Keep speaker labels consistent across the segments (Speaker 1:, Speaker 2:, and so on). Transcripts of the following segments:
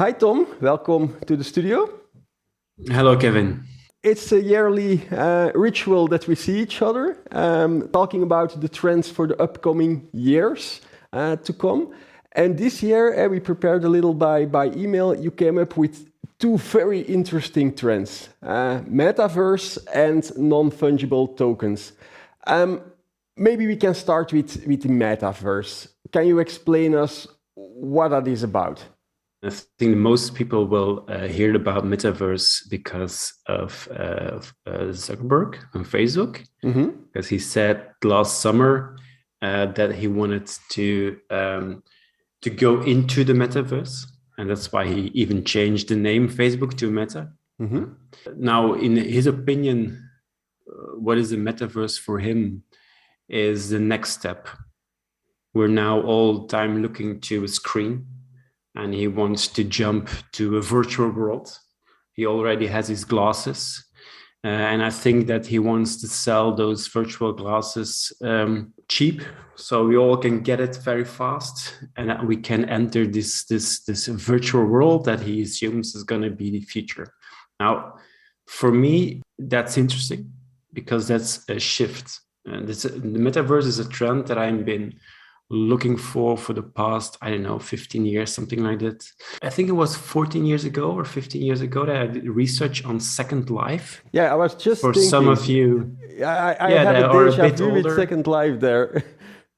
Speaker 1: Hi, Tom. Welcome to the studio.
Speaker 2: Hello, Kevin.
Speaker 1: It's a yearly ritual that we see each other, talking about the trends for the upcoming years to come. And this year, we prepared a little by email. You came up with two very interesting trends, Metaverse and non-fungible tokens. Maybe we can start with the Metaverse. Can you explain us what that is about?
Speaker 2: I think most people will hear about Metaverse because of Zuckerberg on Facebook, because he said last summer that he wanted to go into the Metaverse, and that's why he even changed the name Facebook to Meta. Now, in his opinion, what is the Metaverse for him is the next step. We're now all time looking to a screen, and he wants to jump to a virtual world. He already has his glasses, and I think that he wants to sell those virtual glasses cheap, so we all can get it very fast, and that we can enter this virtual world that he assumes is going to be the future. Now, for me, that's interesting because that's a shift. And the Metaverse is a trend that I've been looking for the past, 15 years, something like that. I think it was 14 years ago or 15 years ago that I did research on Second Life.
Speaker 1: Yeah, I was just
Speaker 2: for
Speaker 1: thinking.
Speaker 2: Some of you,
Speaker 1: I have a deja vu with Second Life there.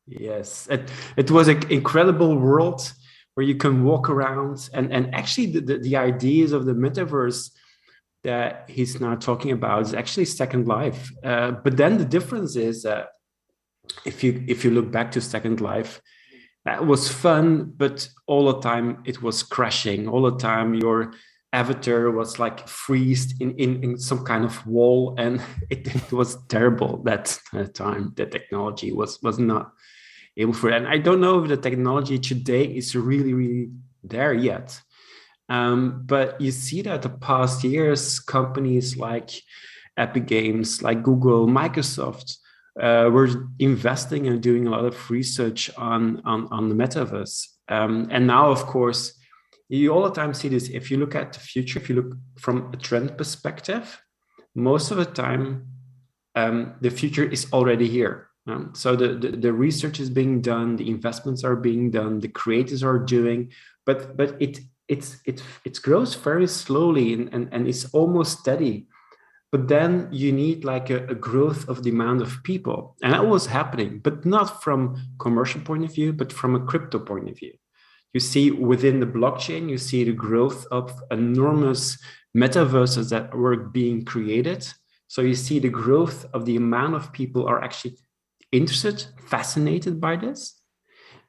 Speaker 2: Yes, it was an incredible world where you can walk around, and actually the ideas of the Metaverse that he's now talking about is actually Second Life. But then the difference is that if you look back to Second Life, that was fun, but all the time it was crashing. All the time your avatar was like freezed in some kind of wall, and it was terrible that time. The technology was not able for it. And I don't know if the technology today is really there yet. But you see that the past years, companies like Epic Games, like Google, Microsoft, we're investing and doing a lot of research on the Metaverse. And now, of course, you all the time see this. If you look at the future, if you look from a trend perspective, most of the time, the future is already here. So the research is being done, the investments are being done, the creators are doing, but it grows very slowly and it's almost steady. But then you need like a growth of the amount of people. And that was happening, but not from commercial point of view, but from a crypto point of view. You see within the blockchain, you see the growth of enormous metaverses that were being created. So you see the growth of the amount of people are actually interested, fascinated by this.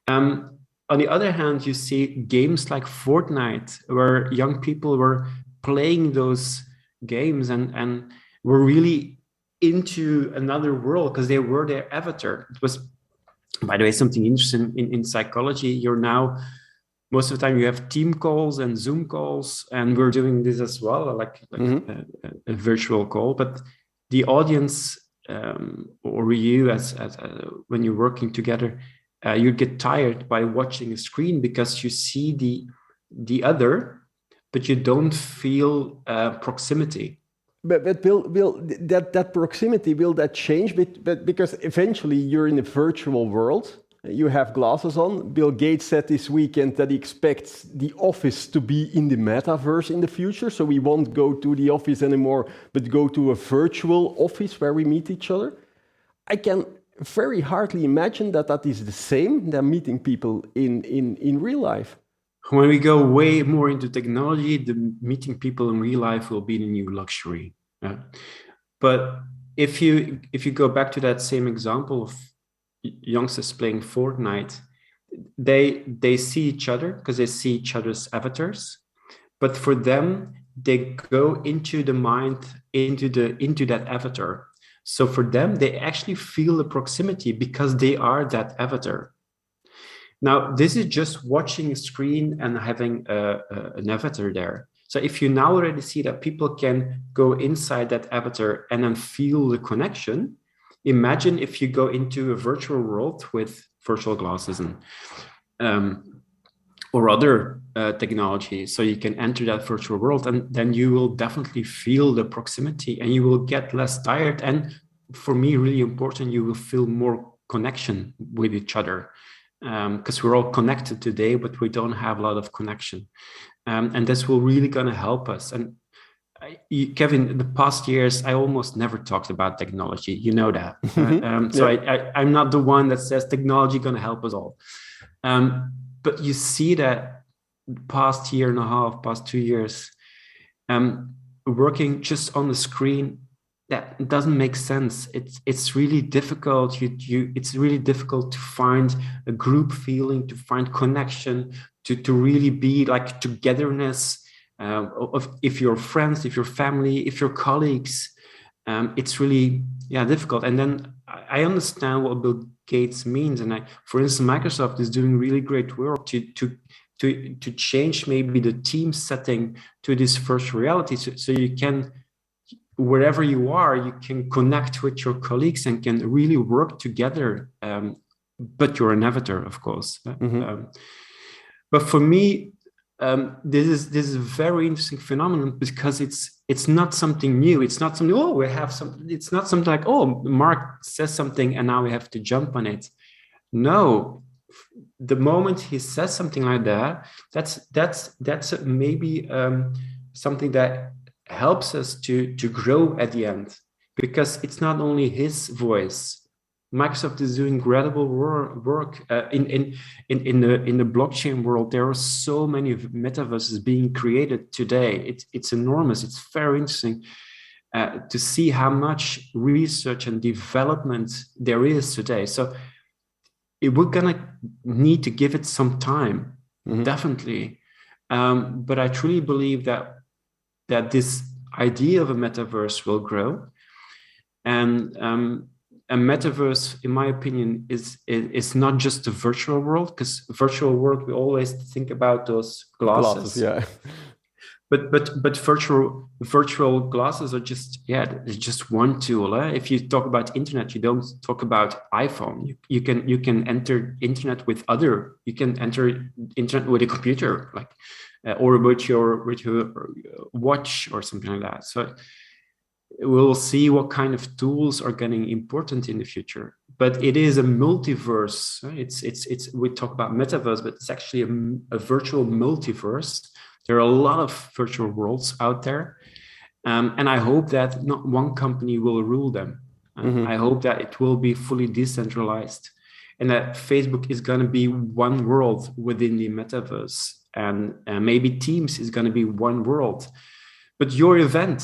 Speaker 2: On the other hand, you see games like Fortnite, where young people were playing those games and were really into another world because they were their avatar. It was, by the way, something interesting in psychology. You're now, most of the time you have team calls and Zoom calls, and we're doing this as well, like a virtual call. But the audience or you as when you're working together, you get tired by watching a screen because you see the other, but you don't feel proximity.
Speaker 1: But will that proximity, will that change? But because eventually you're in a virtual world, you have glasses on. Bill Gates said this weekend that he expects the office to be in the metaverse in the future. So we won't go to the office anymore, but go to a virtual office where we meet each other. I can very hardly imagine that is the same than meeting people in real life.
Speaker 2: When we go way more into technology, the meeting people in real life will be the new luxury. But if you go back to that same example of youngsters playing Fortnite, they see each other because they see each other's avatars. But for them, they go into the mind, into that avatar. So for them, they actually feel the proximity because they are that avatar. Now, this is just watching a screen and having an avatar there. So if you now already see that people can go inside that avatar and then feel the connection, imagine if you go into a virtual world with virtual glasses and or other technology, so you can enter that virtual world, and then you will definitely feel the proximity and you will get less tired, and for me really important, you will feel more connection with each other, because we're all connected today but we don't have a lot of connection, and this will really gonna help us. And Kevin, in the past years, I almost never talked about technology. You know that. So I'm not the one that says technology going to help us all. But you see that past year and a half, past 2 years, working just on the screen, that doesn't make sense. It's really difficult. It's really difficult to find a group feeling, to find connection, to really be like togetherness. If you're friends, if you're family, if you're colleagues, it's really difficult. And then I understand what Bill Gates means, and for instance, Microsoft is doing really great work to change maybe the team setting to this virtual reality, so you can, wherever you are, you can connect with your colleagues and can really work together. But you're an avatar, of course. But for me, this is a very interesting phenomenon, because it's not something new. It's not something, we have something. It's not something like, Mark says something and now we have to jump on it. No, the moment he says something like that, that's maybe something that helps us to grow at the end, because it's not only his voice. Microsoft is doing incredible work in the blockchain world. There are so many metaverses being created today. It's enormous. It's very interesting to see how much research and development there is today. So we're gonna need to give it some time, definitely. But I truly believe that this idea of a metaverse will grow, and a metaverse, in my opinion, is not just a virtual world, because virtual world, we always think about those glasses. But virtual glasses are just one tool. If you talk about internet, you don't talk about iPhone. You can enter internet with other. You can enter internet with a computer, like or with your watch or something like that. So we'll see what kind of tools are getting important in the future. But it is a multiverse. It's we talk about metaverse, but it's actually a virtual multiverse. There are a lot of virtual worlds out there. And I hope that not one company will rule them. I hope that it will be fully decentralized, and that Facebook is going to be one world within the metaverse, and maybe Teams is going to be one world. But your event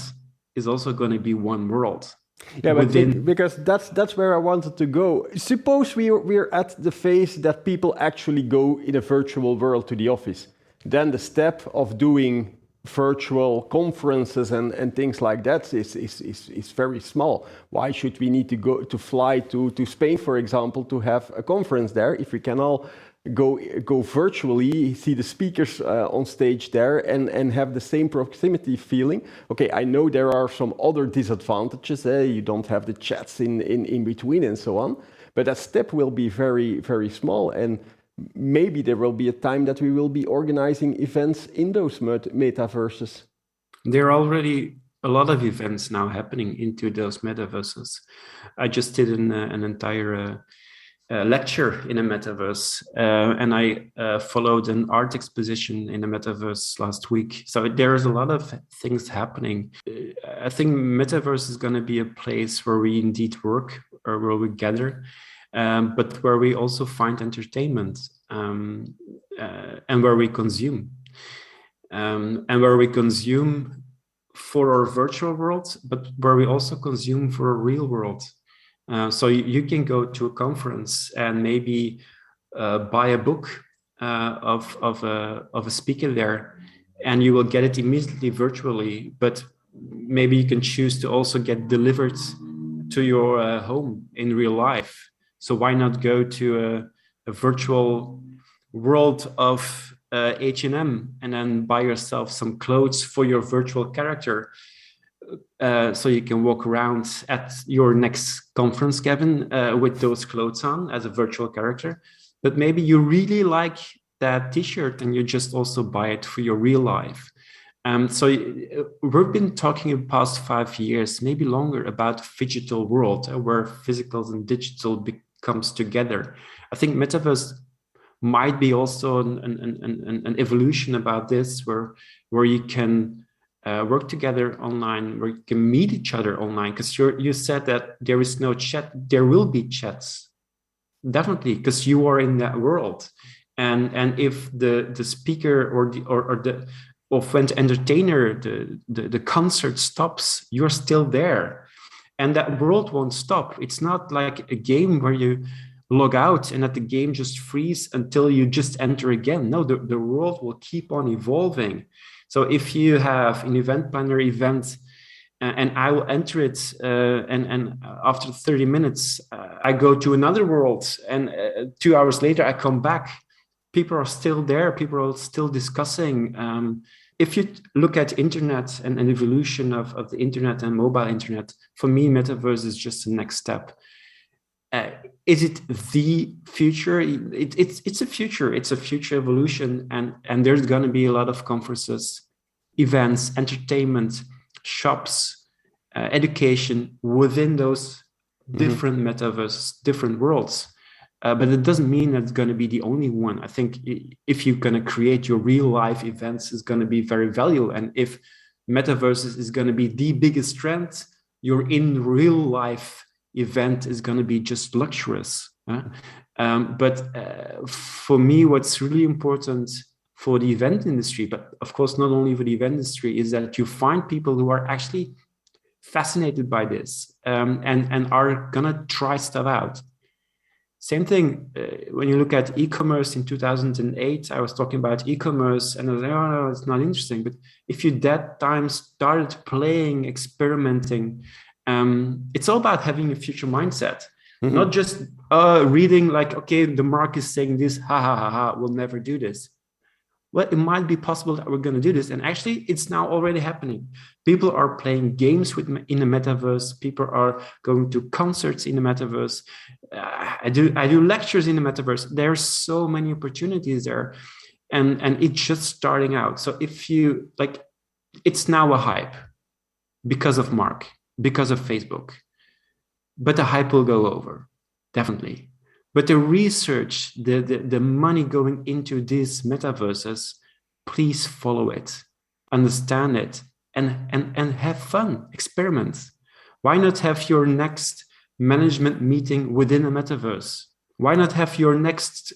Speaker 2: is also going to be one world.
Speaker 1: Yeah, but because that's where I wanted to go. Suppose we're at the phase that people actually go in a virtual world to the office. Then the step of doing virtual conferences and things like that is very small. Why should we need to fly to Spain, for example, to have a conference there, if we can all go virtually, see the speakers on stage there, and have the same proximity feeling? Okay, I know there are some other disadvantages. You don't have the chats in between and so on, but that step will be very, very small. And maybe there will be a time that we will be organizing events in those metaverses.
Speaker 2: There are already a lot of events now happening into those metaverses. I just did an entire lecture in a metaverse, and I followed an art exposition in a metaverse last week. So there's a lot of things happening. I think metaverse is going to be a place where we indeed work, or where we gather, but where we also find entertainment, and where we consume, and where we consume for our virtual world, but where we also consume for a real world. So you can go to a conference and maybe buy a book of a speaker there, and you will get it immediately virtually. But maybe you can choose to also get delivered to your home in real life. So why not go to a virtual world of H&M and then buy yourself some clothes for your virtual character? So you can walk around at your next conference, Kevin, with those clothes on as a virtual character. But maybe you really like that t-shirt and you just also buy it for your real life. So we've been talking in the past 5 years, maybe longer, about digital world where physical and digital comes together. I think Metaverse might be also an evolution about this, where you can work together online, where you can meet each other online. Because you said that there is no chat, there will be chats, definitely, because you are in that world. And if the speaker or the when the entertainer, the concert stops, you're still there, and that world won't stop. It's not like a game where you log out and that the game just freeze until you just enter again. No, the world will keep on evolving. So if you have an event planner event and I will enter it and after 30 minutes I go to another world, and 2 hours later I come back, people are still there, people are still discussing. If you look at internet and an evolution of the internet and mobile internet, for me, Metaverse is just the next step. Is it the future? It's a future. It's a future evolution, and there's going to be a lot of conferences, events, entertainment, shops, education within those different metaverses, different worlds. But it doesn't mean that it's going to be the only one. I think if you're going to create your real life events, is going to be very valuable. And if Metaverses is going to be the biggest trend, your in real life event is going to be just luxurious. But for me, what's really important for the event industry, but of course not only for the event industry, is that you find people who are actually fascinated by this and are going to try stuff out. Same thing when you look at e-commerce in 2008. I was talking about e-commerce and I was like, oh no, it's not interesting. But if you that time started playing, experimenting, it's all about having a future mindset, not just reading like, okay, the market is saying this, we'll never do this. Well, it might be possible that we're going to do this. And actually, it's now already happening. People are playing games in the metaverse. People are going to concerts in the metaverse. I do lectures in the metaverse. There are so many opportunities there. And it's just starting out. So if you like, it's now a hype because of Mark, because of Facebook. But the hype will go over, definitely. But the research, the money going into these metaverses, please follow it, understand it, and have fun, experiment. Why not have your next management meeting within a metaverse? Why not have your next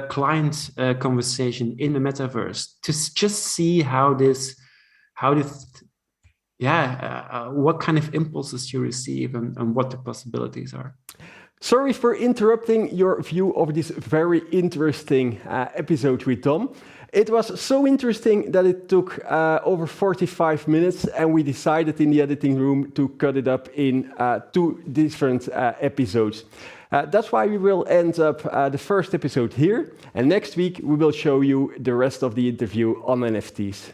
Speaker 2: client conversation in the metaverse to just see what kind of impulses you receive and what the possibilities are.
Speaker 1: Sorry for interrupting your view of this very interesting episode with Tom. It was so interesting that it took over 45 minutes, and we decided in the editing room to cut it up in 2 different episodes. That's why we will end up the first episode here, and next week we will show you the rest of the interview on NFTs.